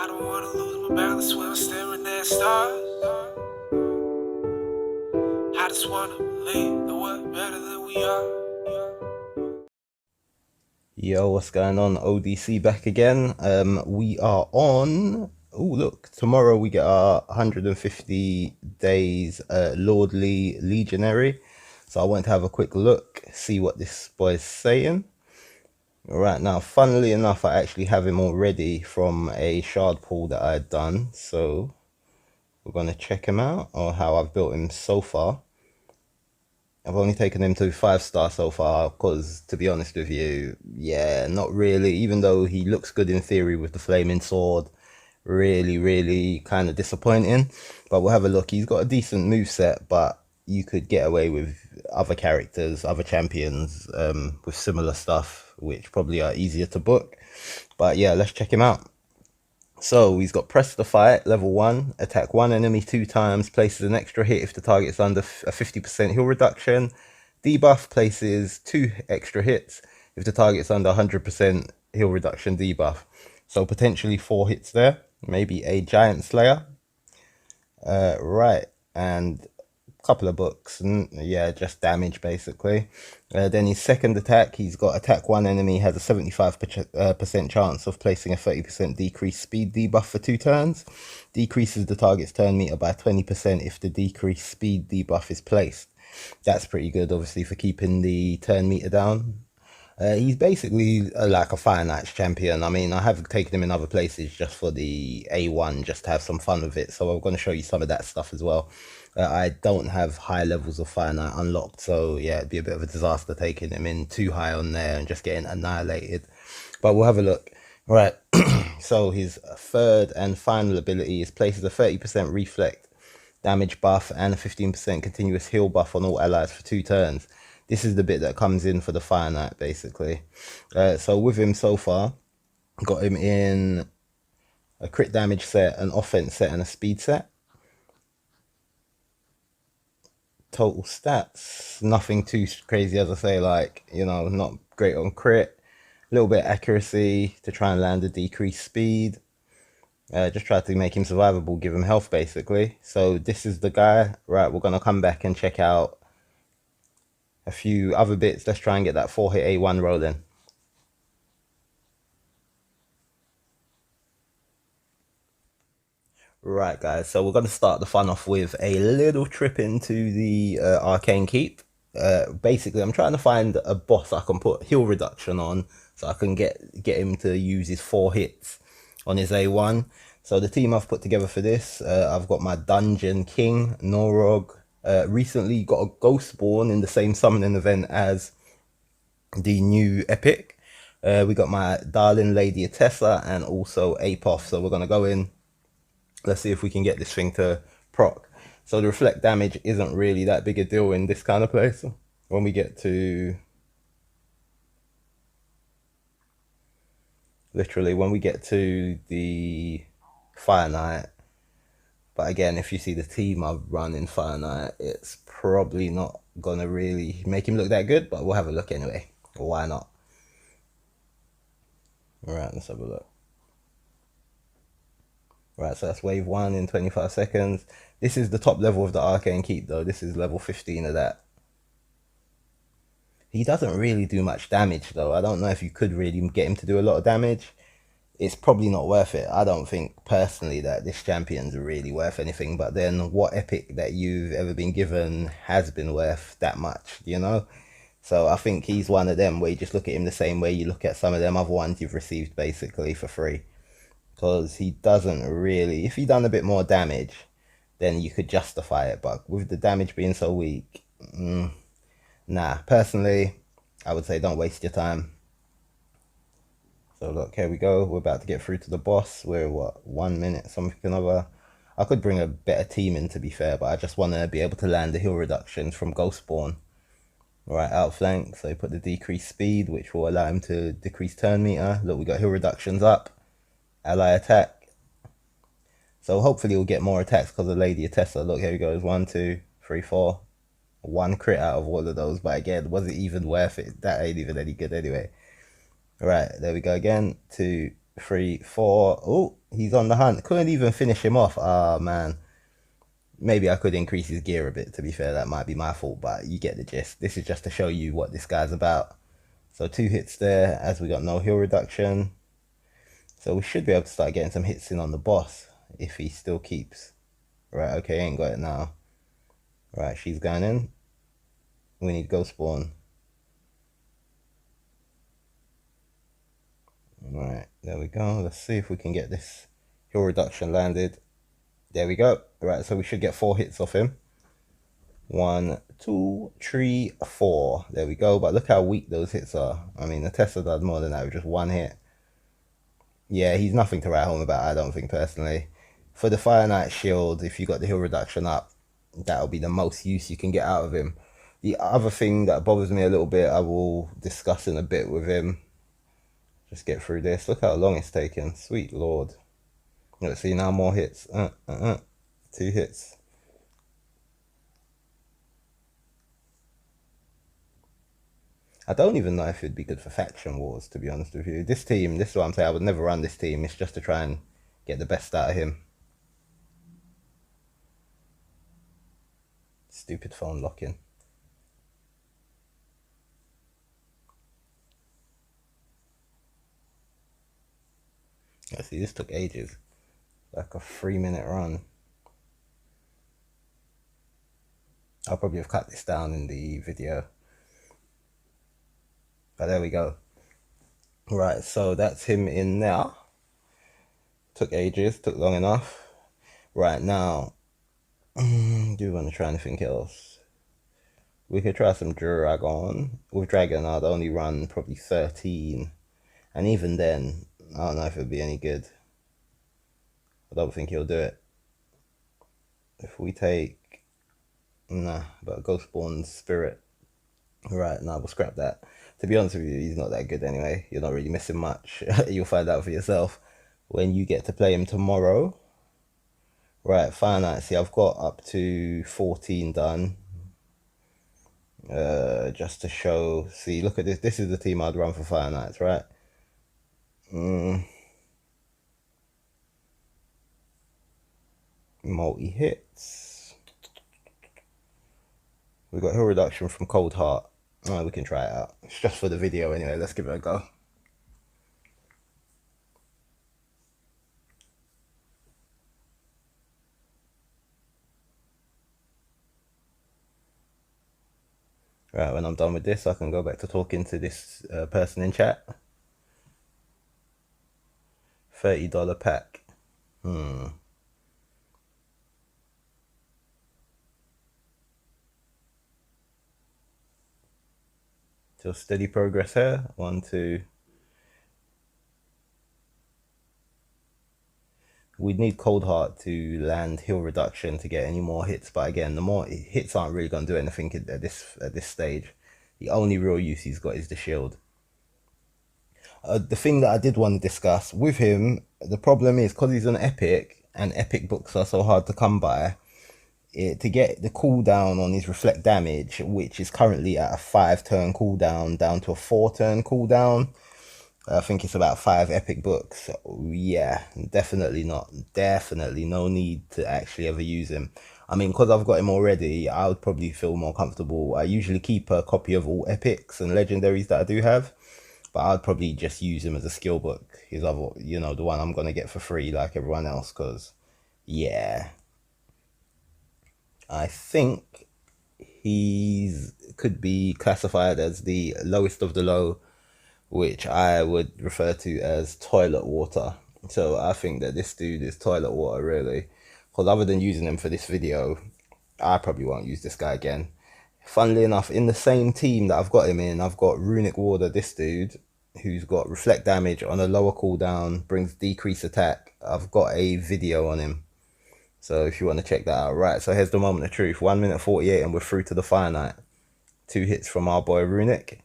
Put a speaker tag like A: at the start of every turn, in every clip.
A: I don't wanna lose my balance when I'm staring at stars. I just wanna believe that we're better than we are.
B: Yo, what's going on? ODC back again. We are on. Oh, look, tomorrow we get our 150 days Lordly Legionary. So I want to have a quick look, see what this boy's saying. Right now, funnily enough, I actually have him already from a shard pool that I had done. So we're going to check him out, or how I've built him so far. I've only taken him to 5-star so far because, to be honest with you, yeah, not really. Even though he looks good in theory with the flaming sword, really kind of disappointing. But we'll have a look. He's got a decent move set, but you could get away with other characters, other champions with similar stuff, which probably are easier to book. But yeah, let's check him out. So he's got press to fight, level 1, attack one enemy 2 times, places an extra hit if the target's under a 50% heal reduction. Debuff places 2 extra hits if the target's under 100% heal reduction debuff. So potentially 4 hits there, maybe a Giant Slayer. Right, and couple of books, and yeah, just damage basically. Then his second attack, he's got attack one enemy has a 75% chance of placing a 30% decreased speed debuff for 2 turns. Decreases the target's turn meter by 20% if the decreased speed debuff is placed. That's pretty good, obviously, for keeping the turn meter down. He's basically like a Fire Knights champion. I mean, I have taken him in other places just for the A1, just to have some fun with it. So I'm going to show you some of that stuff as well. I don't have high levels of Fire Knight unlocked. So yeah, it'd be a bit of a disaster taking him in too high on there and just getting annihilated. But we'll have a look. Right, so his third and final ability is places a 30% reflect damage buff and a 15% continuous heal buff on all allies for 2 turns. This is the bit that comes in for the Fire Knight, basically. So with him so far, got him in a crit damage set, an offense set, and a speed set. Total stats, nothing too crazy, as I say, like, you know, not great on crit. A little bit accuracy to try and land a decreased speed. Just try to make him survivable, give him health, basically. So this is the guy. Right, we're going to come back and check out a few other bits. Let's try and get that 4-hit A1 rolling. Right, guys, so we're going to start the fun off with a little trip into the Arcane Keep. Basically, I'm trying to find a boss I can put heal reduction on so I can get him to use his 4 hits on his A1. So the team I've put together for this, I've got my Dungeon King, Norog. Recently got a Ghost Spawn in the same summoning event as the new Epic. We got my darling Lady Atessa and also Apoth. So we're going to go in. Let's see if we can get this thing to proc. So the reflect damage isn't really that big a deal in this kind of place. When we get to... Literally, when we get to the Fire Knight. But again, if you see the team I've run in Fire Knight, it's probably not going to really make him look that good. But we'll have a look anyway. Why not? Alright, let's have a look. Right, so that's wave 1 in 25 seconds. This is the top level of the Arcane Keep, though. This is level 15 of that. He doesn't really do much damage, though. I don't know if you could really get him to do a lot of damage. It's probably not worth it. I don't think, personally, that this champion's really worth anything. But then, what epic that you've ever been given has been worth that much, you know? So I think he's one of them where you just look at him the same way you look at some of them other ones you've received, basically, for free. Because he doesn't really... If he done a bit more damage, then you could justify it. But with the damage being so weak, nah. Personally, I would say don't waste your time. So look, here we go. We're about to get through to the boss. We're, what, 1 minute, something other. I could bring a better team in, to be fair, but I just want to be able to land the heal reductions from Ghost Spawn. Right, outflank. So put the decreased speed, which will allow him to decrease turn meter. Look, we got heal reductions up. Ally attack. So hopefully we'll get more attacks because of Lady Atessa. Look, here we go. 1, 2, 3, 4. 1 crit out of all of those. But again, was it even worth it? That ain't even any good anyway. Right, there we go again. 2, 3, 4. Oh, he's on the hunt. Couldn't even finish him off. Ah, man. Maybe I could increase his gear a bit, to be fair. That might be my fault, but you get the gist. This is just to show you what this guy's about. So 2 hits there, as we got no heal reduction. So we should be able to start getting some hits in on the boss, if he still keeps. Right, okay, ain't got it now. Right, she's going in. We need Ghost Spawn. Right, there we go. Let's see if we can get this heal reduction landed. There we go. Right, so we should get 4 hits off him. 1, 2, 3, 4. There we go. But look how weak those hits are. I mean, the Tesla does more than that with just 1 hit. Yeah, he's nothing to write home about, I don't think, personally. For the Fire Knight shield, if you got the heal reduction up, that'll be the most use you can get out of him. The other thing that bothers me a little bit, I will discuss in a bit with him. Just get through this. Look how long it's taken. Sweet lord. Let's see now, more hits. 2 hits. I don't even know if it'd be good for faction wars, to be honest with you. This team, this is what I'm saying, I would never run this team. It's just to try and get the best out of him. Stupid phone locking. Let's see, this took ages. Like a 3-minute run. I'll probably have cut this down in the video. But there we go. Right, so that's him in now. Took ages, took long enough. Right now, do we want to try anything else? We could try some Dragon. With Dragon, I'd only run probably 13. And even then, I don't know if it'd be any good. I don't think he'll do it. If we take... Nah, but Ghostborn's Spirit. Right, now we'll scrap that. To be honest with you, he's not that good anyway. You're not really missing much. You'll find out for yourself when you get to play him tomorrow. Right, Fire Knight. See, I've got up to 14 done. Just to show. See, look at this. This is the team I'd run for Fire Knights, right? Multi-hits. We got heal reduction from Cold Heart. Oh, we can try it out. It's just for the video anyway. Let's give it a go. Right, when I'm done with this, I can go back to talking to this person in chat. $30 pack. So steady progress here. 1, 2. We'd need Cold Heart to land heal reduction to get any more hits, but again, the more hits aren't really going to do anything at this stage. The only real use he's got is the shield. The thing that I did want to discuss with him, the problem is because he's an epic, and epic books are so hard to come by, to get the cooldown on his reflect damage, which is currently at a 5-turn cooldown, down to a 4-turn cooldown. I think it's about 5 epic books. So yeah, definitely not. Definitely no need to actually ever use him. I mean, because I've got him already, I would probably feel more comfortable. I usually keep a copy of all epics and legendaries that I do have, but I'd probably just use him as a skill book. His other, you know, the one I'm going to get for free like everyone else, because, yeah. I think he's could be classified as the lowest of the low, which I would refer to as toilet water. So I think that this dude is toilet water, really. Because other than using him for this video, I probably won't use this guy again. Funnily enough, in the same team that I've got him in, I've got Runic Warder, this dude, who's got reflect damage on a lower cooldown, brings decreased attack. I've got a video on him. So if you want to check that out. Right, so here's the moment of truth. 1 minute 48 and we're through to the Fire Knight. 2 hits from our boy Runic.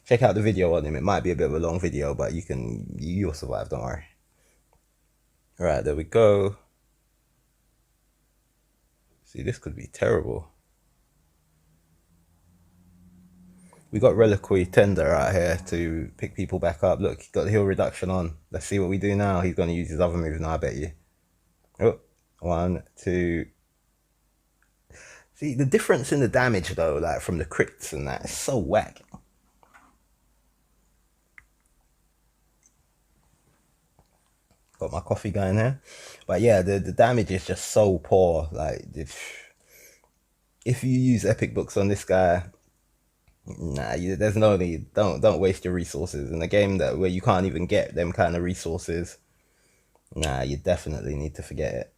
B: Check out the video on him. It might be a bit of a long video, but you'll survive, don't worry. Right, there we go. See, this could be terrible. We got Reliquary Tender out here to pick people back up. Look, he got the heal reduction on. Let's see what we do now. He's going to use his other move now, I bet you. Oh, 1, 2. See, the difference in the damage, though, like from the crits and that, is so whack. Got my coffee going here. But yeah, the damage is just so poor. Like, if you use epic books on this guy, nah, there's no need. Don't waste your resources in a game that where you can't even get them kind of resources. Nah, you definitely need to forget it.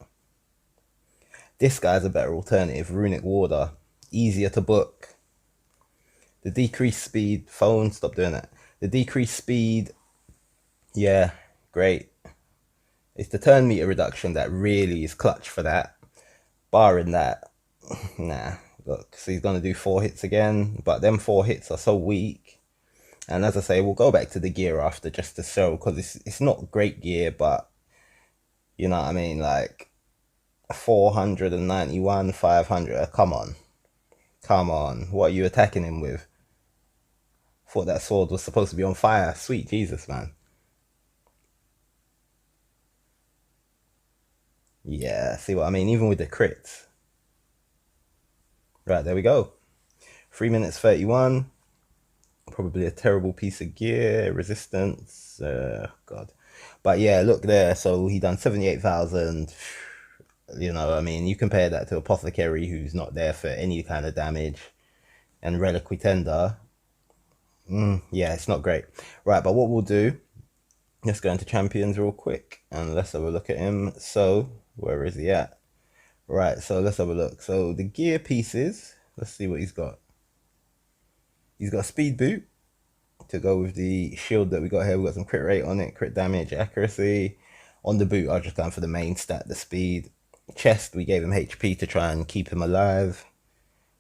B: This guy's a better alternative. Runic Warder, easier to book. The decreased speed, phone, stop doing that. The decreased speed, yeah, great. It's the turn meter reduction that really is clutch for that. Barring that, nah. Look, so he's gonna do 4 hits again, but them 4 hits are so weak. And as I say, we'll go back to the gear after just to show, because it's not great gear, but you know what I mean, like 491, 500. Come on, come on. What are you attacking him with? Thought that sword was supposed to be on fire. Sweet Jesus, man. Yeah, see what I mean? Even with the crits. Right, there we go. 3 minutes 31. Probably a terrible piece of gear. Resistance. God. But yeah, look there. So he done 78,000. You know, I mean, you compare that to Apothecary, who's not there for any kind of damage, and Reliquary Tender. Yeah, it's not great. Right, but what we'll do, let's go into Champions real quick, and let's have a look at him. So, where is he at? Right, so let's have a look. So, the gear pieces, let's see what he's got. He's got a speed boot to go with the shield that we got here. We got some crit rate on it, crit damage, accuracy. On the boot, I'll just go for the main stat, the speed. Chest, we gave him HP to try and keep him alive.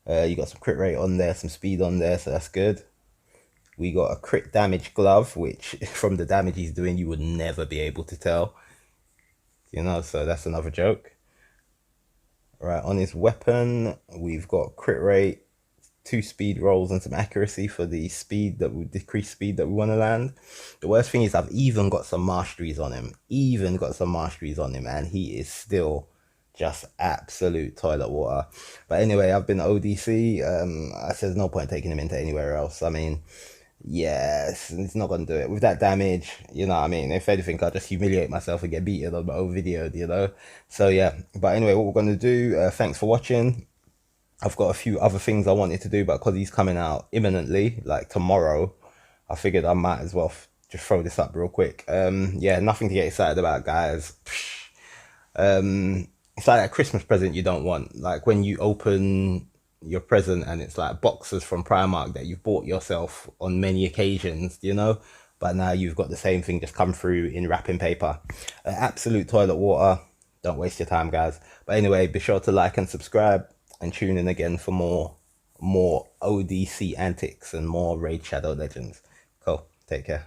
B: You got some crit rate on there, some speed on there, so that's good. We got a crit damage glove, which from the damage he's doing, you would never be able to tell. You know, so that's another joke. Right, on his weapon, we've got crit rate, 2 speed rolls and some accuracy for the speed that we decrease speed that we want to land. The worst thing is I've even got some masteries on him. And he is still just absolute toilet water. But anyway, I've been ODC. I said there's no point taking him into anywhere else. I mean, yes, it's not gonna do it with that damage. You know what I mean? If anything, I'll just humiliate myself and get beaten on my own video. You know. So yeah. But anyway, what we're gonna do. Thanks for watching. I've got a few other things I wanted to do, but because he's coming out imminently, like tomorrow, I figured I might as well just throw this up real quick. Yeah, nothing to get excited about, guys. It's like that Christmas present you don't want. Like when you open your present and it's like boxes from Primark that you've bought yourself on many occasions, you know? But now you've got the same thing just come through in wrapping paper. Absolute toilet water. Don't waste your time, guys. But anyway, be sure to like and subscribe and tune in again for more ODC antics and more Raid Shadow Legends. Cool. Take care.